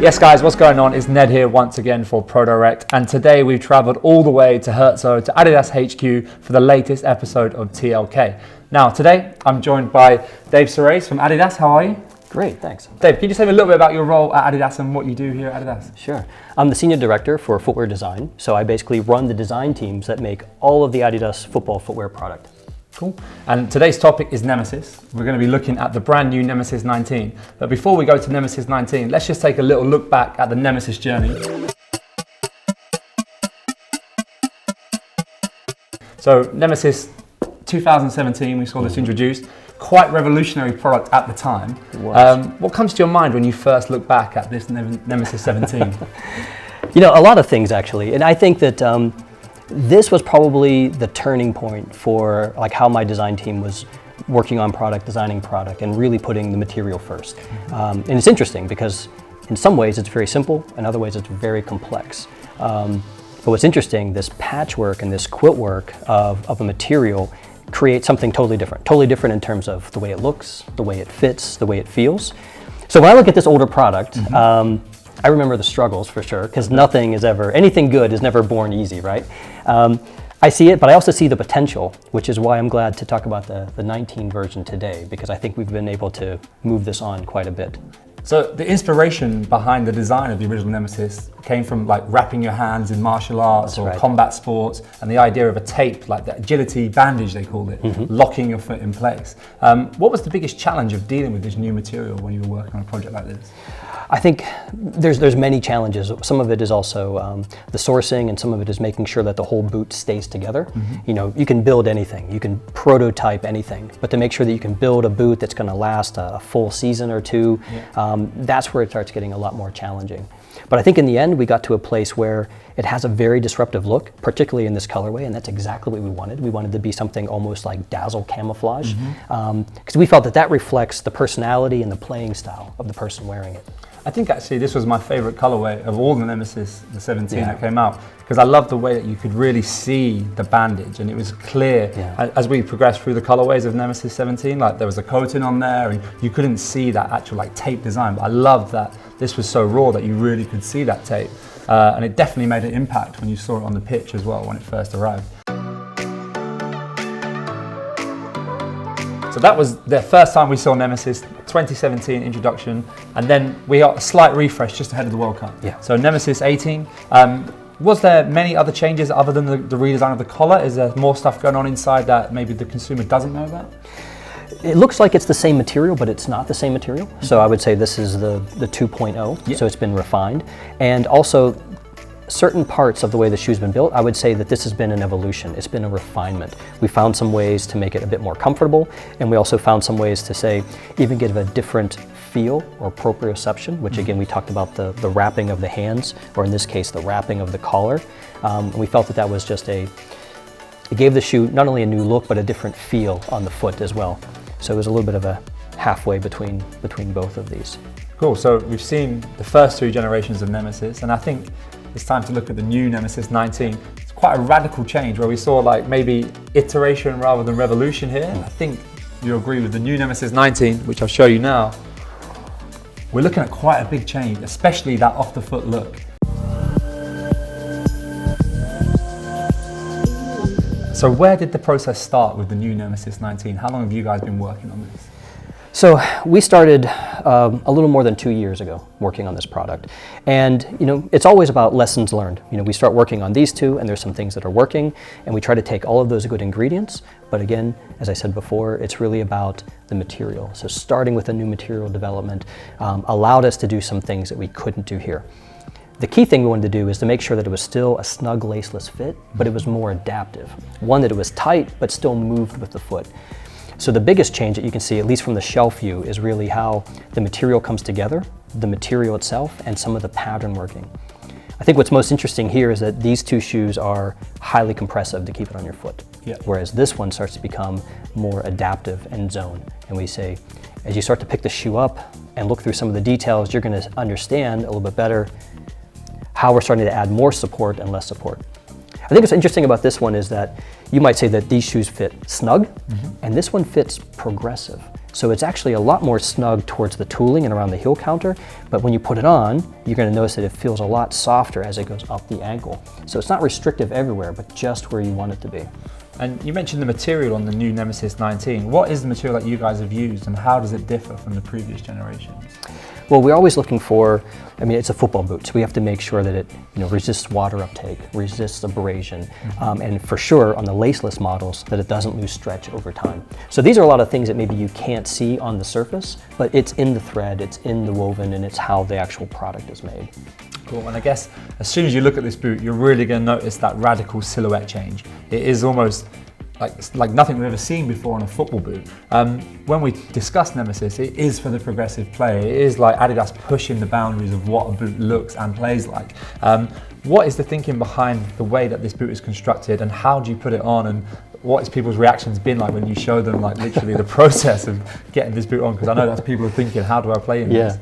Yes guys, what's going on? It's Ned here once again for ProDirect, and today we've travelled all the way to Herzog to Adidas HQ for the latest episode of TLK. Now today I'm joined by Dave Sorace from Adidas. How are you? Great, thanks. Dave, can you just tell me a little bit about your role at Adidas and what you do here at Adidas? Sure. I'm the Senior Director for Footwear Design, so I basically run the design teams that make all of the Adidas football footwear product. Cool. And today's topic is Nemesis. We're going to be looking at the brand new Nemesis 19. But before we go to Nemesis 19, let's just take a little look back at the Nemesis journey. So Nemesis 2017, we saw this introduced. Quite revolutionary product at the time. It was. What comes to your mind when you first look back at this Nemesis 17? You know, a lot of things actually. And I think that this was probably the turning point for like how my design team was working on product, designing product, and really putting the material first. And it's interesting because in some ways it's very simple, in other ways it's very complex. But what's interesting, this patchwork and this quilt work of a material creates something totally different in terms of the way it looks, the way it fits, the way it feels. So when I look at this older product, I remember the struggles for sure, because anything good is never born easy, right? I see it, but I also see the potential, which is why I'm glad to talk about the 19 version today, because I think we've been able to move this on quite a bit. So the inspiration behind the design of the original Nemesis came from like wrapping your hands in martial arts or combat sports, and the idea of a tape, like the agility bandage they called it, locking your foot in place. What was the biggest challenge of dealing with this new material when you were working on a project like this? I think there's many challenges. Some of it is also the sourcing, and some of it is making sure that the whole boot stays together. You know, you can build anything, you can prototype anything, but to make sure that you can build a boot that's going to last a full season or two, that's where it starts getting a lot more challenging. But I think in the end, we got to a place where it has a very disruptive look, particularly in this colorway, and that's exactly what we wanted. We wanted to be something almost like dazzle camouflage, because we felt that reflects the personality and the playing style of the person wearing it. I think actually this was my favorite colorway of all the Nemesis, the 17 that came out, because I love the way that you could really see the bandage, and it was clear as we progressed through the colorways of Nemesis 17, like there was a coating on there and you couldn't see that actual like tape design, but I loved that this was so raw that you really could see that tape, and it definitely made an impact when you saw it on the pitch as well when it first arrived. So that was the first time we saw Nemesis, 2017 introduction, and then we got a slight refresh just ahead of the World Cup. So Nemesis 18, was there many other changes other than the redesign of the collar? Is there more stuff going on inside that maybe the consumer doesn't know about? It looks like it's the same material, but it's not the same material. So I would say this is the 2.0, so it's been refined. And also, certain parts of the way the shoe's been built, I would say that this has been an evolution. It's been a refinement. We found some ways to make it a bit more comfortable, and we also found some ways to say, even give a different feel or proprioception, which again, we talked about the wrapping of the hands, or in this case, the wrapping of the collar. And we felt that was just it gave the shoe not only a new look, but a different feel on the foot as well. So it was a little bit of a halfway between both of these. Cool, so we've seen the first two generations of Nemesis, and I think it's time to look at the new Nemesis 19. It's quite a radical change where we saw like maybe iteration rather than revolution here. I think you agree with the new Nemesis 19, which I'll show you now. We're looking at quite a big change, especially that off the foot look. So where did the process start with the new Nemesis 19? How long have you guys been working on this? So we started a little more than 2 years ago working on this product. And you know, it's always about lessons learned. You know, we start working on these two and there's some things that are working, and we try to take all of those good ingredients. But again, as I said before, it's really about the material. So starting with a new material development allowed us to do some things that we couldn't do here. The key thing we wanted to do is to make sure that it was still a snug laceless fit, but it was more adaptive. One, that it was tight, but still moved with the foot. So the biggest change that you can see, at least from the shelf view, is really how the material comes together, the material itself, and some of the pattern working. I think what's most interesting here is that these two shoes are highly compressive to keep it on your foot, whereas this one starts to become more adaptive and zone. And we say, as you start to pick the shoe up and look through some of the details, you're going to understand a little bit better how we're starting to add more support and less support. I think what's interesting about this one is that you might say that these shoes fit snug, and this one fits progressive. So it's actually a lot more snug towards the tooling and around the heel counter, but when you put it on, you're going to notice that it feels a lot softer as it goes up the ankle. So it's not restrictive everywhere, but just where you want it to be. And you mentioned the material on the new Nemesis 19. What is the material that you guys have used, and how does it differ from the previous generations? Well, we're always looking for, it's a football boot, so we have to make sure that it resists water uptake, resists abrasion, and for sure on the laceless models that it doesn't lose stretch over time. So these are a lot of things that maybe you can't see on the surface, but it's in the thread, it's in the woven, and it's how the actual product is made. Cool, and I guess as soon as you look at this boot, you're really going to notice that radical silhouette change. It is almost like nothing we've ever seen before on a football boot. When we discuss Nemesis, it is for the progressive player. It is like Adidas pushing the boundaries of what a boot looks and plays like. What is the thinking behind the way that this boot is constructed, and how do you put it on, and what is people's reactions been like when you show them like literally the process of getting this boot on? Because I know that's people are thinking, how do I play in this?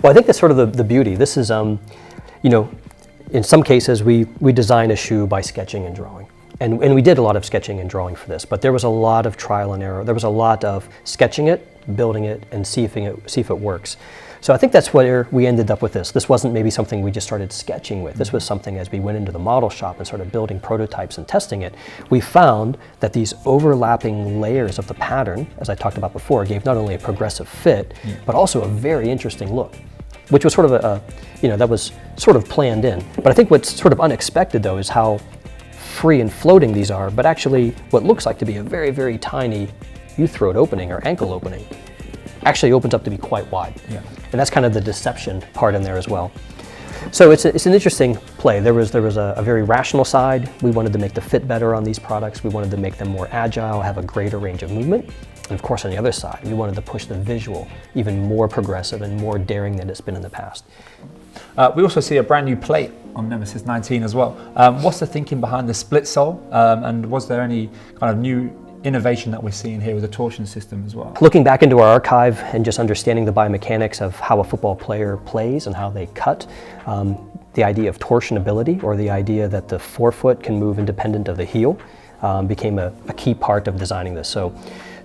Well, I think that's sort of the beauty. This is, in some cases we design a shoe by sketching and drawing. And we did a lot of sketching and drawing for this, but there was a lot of trial and error. There was a lot of sketching it, building it, and see if it works. So I think that's where we ended up with this. This wasn't maybe something we just started sketching with. This was something as we went into the model shop and started building prototypes and testing it, we found that these overlapping layers of the pattern, as I talked about before, gave not only a progressive fit, but also a very interesting look, which was sort of that was sort of planned in. But I think what's sort of unexpected though is how free and floating these are, but actually what looks like to be a very, very tiny U-throat opening or ankle opening actually opens up to be quite wide. Yeah. And that's kind of the deception part in there as well. So it's an interesting play. There was a very rational side. We wanted to make the fit better on these products. We wanted to make them more agile, have a greater range of movement. And of course on the other side, we wanted to push the visual even more progressive and more daring than it's been in the past. We also see a brand new plate on Nemesis 19 as well. What's the thinking behind the split sole? And was there any kind of new innovation that we're seeing here with the torsion system as well? Looking back into our archive and just understanding the biomechanics of how a football player plays and how they cut, the idea of torsionability, or the idea that the forefoot can move independent of the heel, became a key part of designing this. So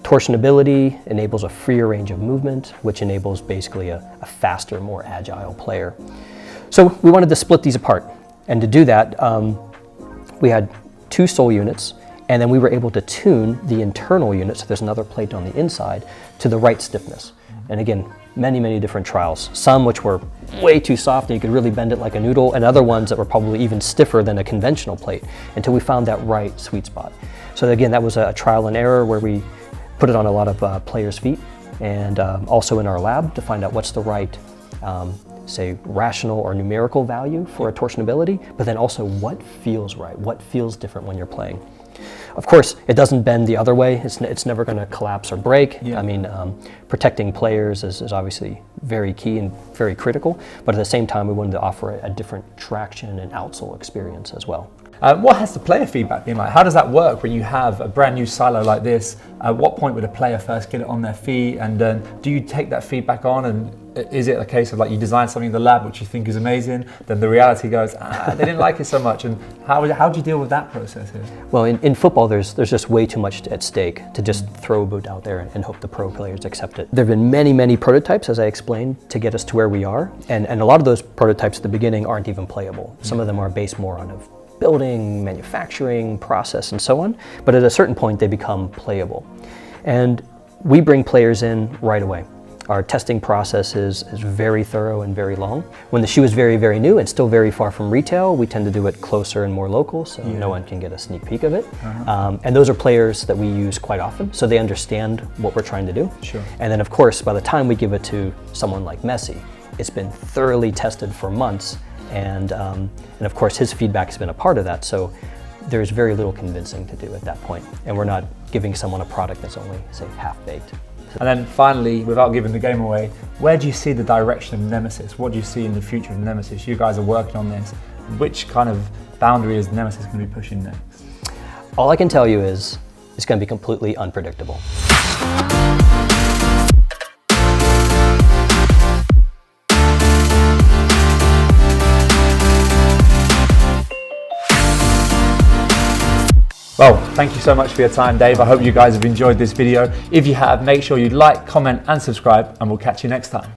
torsionability enables a freer range of movement, which enables basically a faster, more agile player. So we wanted to split these apart. And to do that, we had 2 sole units, and then we were able to tune the internal unit, so there's another plate on the inside, to the right stiffness. And again, many, many different trials. Some which were way too soft and you could really bend it like a noodle, and other ones that were probably even stiffer than a conventional plate, until we found that right sweet spot. So again, that was a trial and error where we put it on a lot of players' feet, and also in our lab to find out what's the right, say, rational or numerical value for a torsionability, but then also what feels right, what feels different when you're playing. Of course, it doesn't bend the other way. It's never going to collapse or break. Yeah. I mean, protecting players is obviously very key and very critical, but at the same time, we wanted to offer a different traction and outsole experience as well. What has the player feedback been like? How does that work when you have a brand new silo like this? At what point would a player first get it on their feet, and do you take that feedback on, and is it a case of like you design something in the lab which you think is amazing, then the reality goes, they didn't like it so much, and how do you deal with that process here? Well, in football, there's just way too much at stake to just throw a boot out there and hope the pro players accept it. There have been many, many prototypes, as I explained, to get us to where we are, and a lot of those prototypes at the beginning aren't even playable. Some of them are based more on building, manufacturing, process, and so on, but at a certain point they become playable. And we bring players in right away. Our testing process is very thorough and very long. When the shoe is very, very new and still very far from retail, we tend to do it closer and more local, so no one can get a sneak peek of it. And those are players that we use quite often, so they understand what we're trying to do. Sure. And then of course, by the time we give it to someone like Messi, it's been thoroughly tested for months, and of course his feedback has been a part of that, so there's very little convincing to do at that point, and we're not giving someone a product that's only, say, half-baked. And then finally, without giving the game away, where do you see the direction of Nemesis? What do you see in the future of Nemesis? You guys are working on this. Which kind of boundary is Nemesis going to be pushing next? All I can tell you is it's going to be completely unpredictable. Oh, thank you so much for your time, Dave. I hope you guys have enjoyed this video. If you have, make sure you like, comment, and subscribe, and we'll catch you next time.